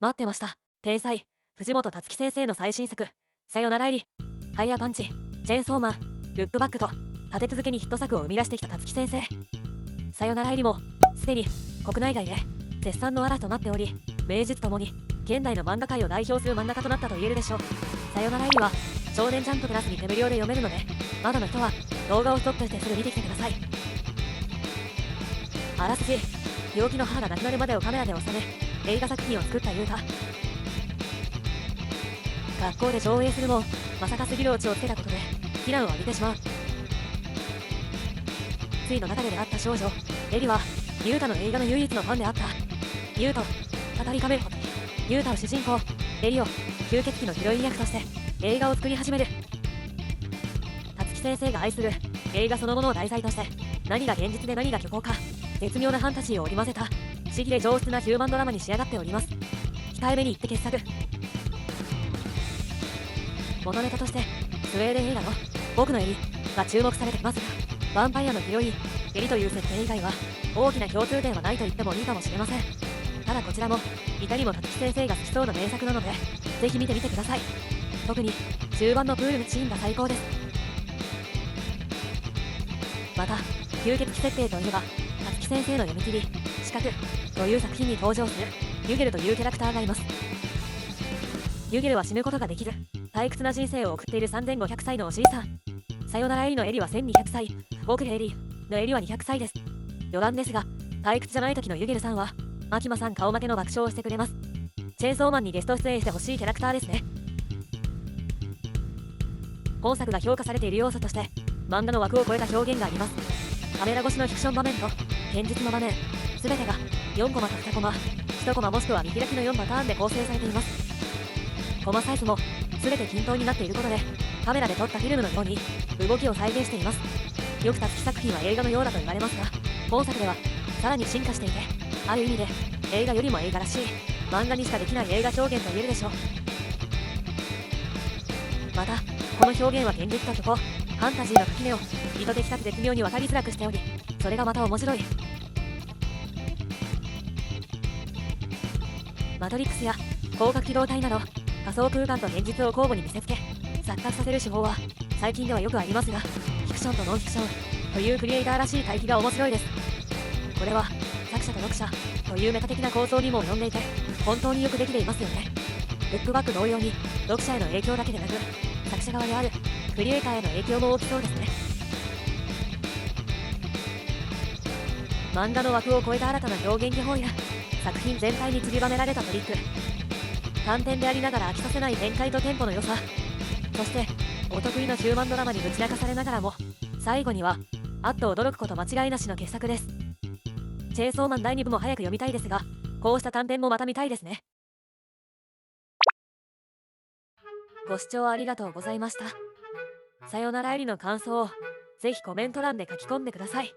待ってました。天才、藤本つ樹先生の最新作、さよならエリ、ファイヤーパンチ、チェーンソーマン、ルックバックと、立て続けにヒット作を生み出してきたつ樹先生。さよならエリも、すでに、国内外で、絶賛の嵐となっており、名実ともに、現代の漫画界を代表する漫画家となったと言えるでしょう。さよならエリは、少年ジャンププラスに手無料で読めるので、まだの人は、動画をストップしてすぐ見てきてください。あらすじ、病気の母が亡くなるまでをカメラで収め、映画作品を作ったユータ。学校で上映するも、まさか杉の内をつけたことで、非難を浴びてしまう。ついの中で出会った少女、エリは、ユータの映画の唯一のファンであった。ユーと、語りかめるほどに、ユータを主人公、エリを、吸血鬼のヒロイン役として、映画を作り始める。辰木先生が愛する、映画そのものを題材として、何が現実で何が虚構か、絶妙なファンタジーを織り交ぜた、不思議で上質なヒューマンドラマに仕上がっております。控えめに言って傑作。元ネタとして、スウェーデン映画の僕のエリが注目されていますが、ヴァンパイアのヒロイン、エリという設定以外は、大きな共通点はないと言ってもいいかもしれません。ただこちらも、いかにも辰木先生が好きそうな名作なので、ぜひ見てみてください。特に、中盤のプールのシーンが最高です。また、吸血鬼設定といえば、辰木先生の読み切り、四角という作品に登場する、ユゲルというキャラクターがいます。ユゲルは死ぬことができず、退屈な人生を送っている3500歳のおじいさん。さよならエリのエリは1200歳、僕エリのエリは200歳です。余談ですが、退屈じゃない時のユゲルさんは、マキマさん顔負けの爆笑をしてくれます。チェーンソーマンにゲスト出演してほしいキャラクターですね。本作が評価されている要素として、漫画の枠を超えた表現があります。カメラ越しのフィクション場面と、現実の場面、すべてが4コマと2コマ、1コマもしくは見開きの4パターンで構成されています。コマサイズも全て均等になっていることで、カメラで撮ったフィルムのように動きを再現しています。よく辰木作品は映画のようだと言われますが、本作ではさらに進化していて、ある意味で映画よりも映画らしい漫画にしかできない映画表現と言えるでしょう。また、この表現は現実と虚構、ファンタジーの垣根を意図的かつ絶妙に分かりづらくしており、それがまた面白い。マトリックスや広角機動隊など仮想空間と現実を交互に見せつけ錯覚させる手法は最近ではよくありますが、フィクションとノンフィクションというクリエイターらしい対比が面白いです。これは作者と読者というメタ的な構想にも及んでいて、本当によくできていますよね。ルックバック同様に読者への影響だけでなく、作者側であるクリエイターへの影響も大きそうですね。漫画の枠を超えた新たな表現技法や作品全体に散りばめられたトリック、単点でありながら飽きさせない展開とテンポの良さ、そしてお得意のヒューマンドラマにぶち泣かされながらも最後にはあっと驚くこと間違いなしの傑作です。チェーンソーマン第2部も早く読みたいですが、こうした短編もまた見たいですね。ご視聴ありがとうございました。さよならエリの感想をぜひコメント欄で書き込んでください。